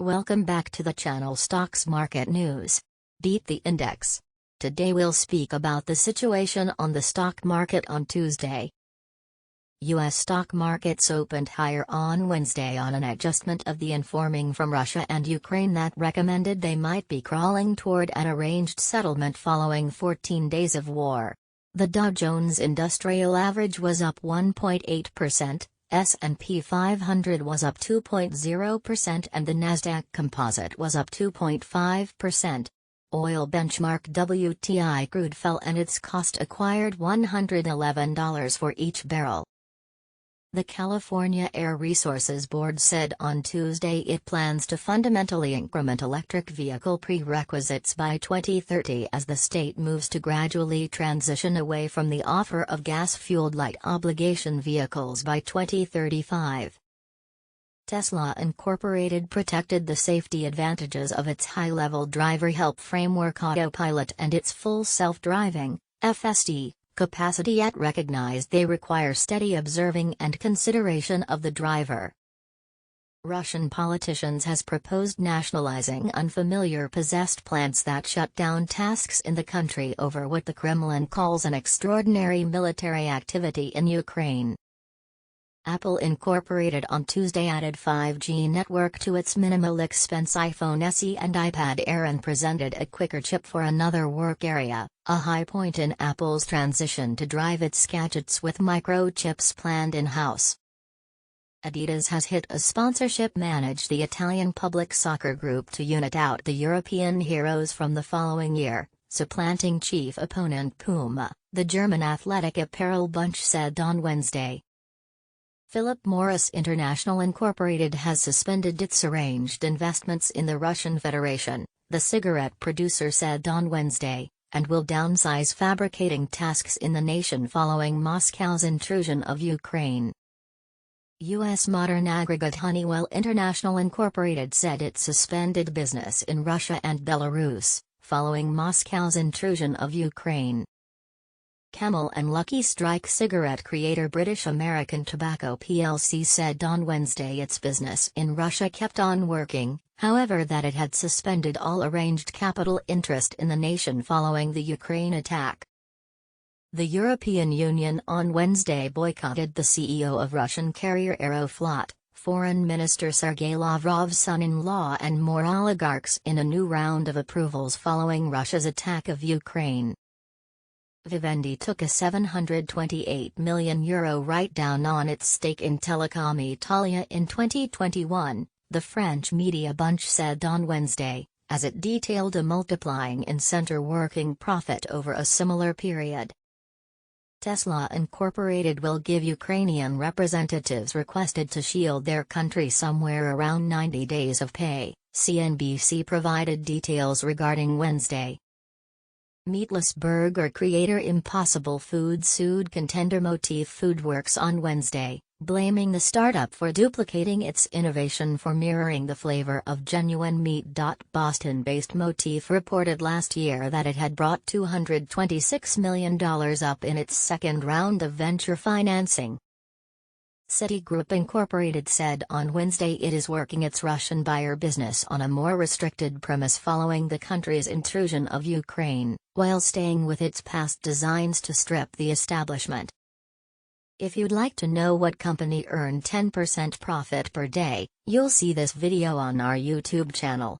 Welcome back to the channel Stocks Market News. Beat the index. Today we'll speak about the situation on the stock market on Tuesday. U.S. stock markets opened higher on Wednesday on an adjustment of the informing from Russia and Ukraine that recommended they might be crawling toward an arranged settlement following 14 days of war. The Dow Jones Industrial Average was up 1.8%. S&P 500 was up 2.0% and the Nasdaq Composite was up 2.5%. Oil benchmark WTI crude fell and its cost acquired $111 for each barrel. The California Air Resources Board said on Tuesday it plans to fundamentally increment electric vehicle prerequisites by 2030 as the state moves to gradually transition away from the offer of gas-fueled light obligation vehicles by 2035. Tesla Incorporated protected the safety advantages of its high-level driver help framework Autopilot and its full self-driving, FSD, capacity yet recognized they require steady observing and consideration of the driver. Russian politicians has proposed nationalizing unfamiliar possessed plants that shut down tasks in the country over what the Kremlin calls an extraordinary military activity in Ukraine. Apple Incorporated on Tuesday added 5G network to its minimal-expense iPhone SE and iPad Air and presented a quicker chip for another work area, a high point in Apple's transition to drive its gadgets with microchips planned in-house. Adidas has hit a sponsorship manage the Italian public soccer group to unit out the European heroes from the following year, supplanting chief opponent Puma, the German athletic apparel bunch said on Wednesday. Philip Morris International Inc. has suspended its arranged investments in the Russian Federation, the cigarette producer said on Wednesday, and will downsize fabricating tasks in the nation following Moscow's intrusion of Ukraine. U.S. modern aggregate Honeywell International Inc. said it suspended business in Russia and Belarus, following Moscow's intrusion of Ukraine. Camel and Lucky Strike cigarette creator British American Tobacco plc said on Wednesday its business in Russia kept on working, however that it had suspended all arranged capital interest in the nation following the Ukraine attack. The European Union on Wednesday boycotted the CEO of Russian carrier Aeroflot, Foreign Minister Sergei Lavrov's son-in-law and more oligarchs in a new round of approvals following Russia's attack of Ukraine. Vivendi took a €728 million write-down on its stake in Telecom Italia in 2021, the French media bunch said on Wednesday, as it detailed a multiplying in center working profit over a similar period. Tesla Incorporated will give Ukrainian representatives requested to shield their country somewhere around 90 days of pay, CNBC provided details regarding Wednesday. Meatless burger creator Impossible Foods sued contender Motif Foodworks on Wednesday, blaming the startup for duplicating its innovation for mirroring the flavor of genuine meat. Boston-based Motif reported last year that it had brought $226 million up in its second round of venture financing. Citigroup Inc. said on Wednesday it is working its Russian buyer business on a more restricted premise following the country's intrusion of Ukraine, while staying with its past designs to strip the establishment. If you'd like to know what company earned 10% profit per day, you'll see this video on our YouTube channel.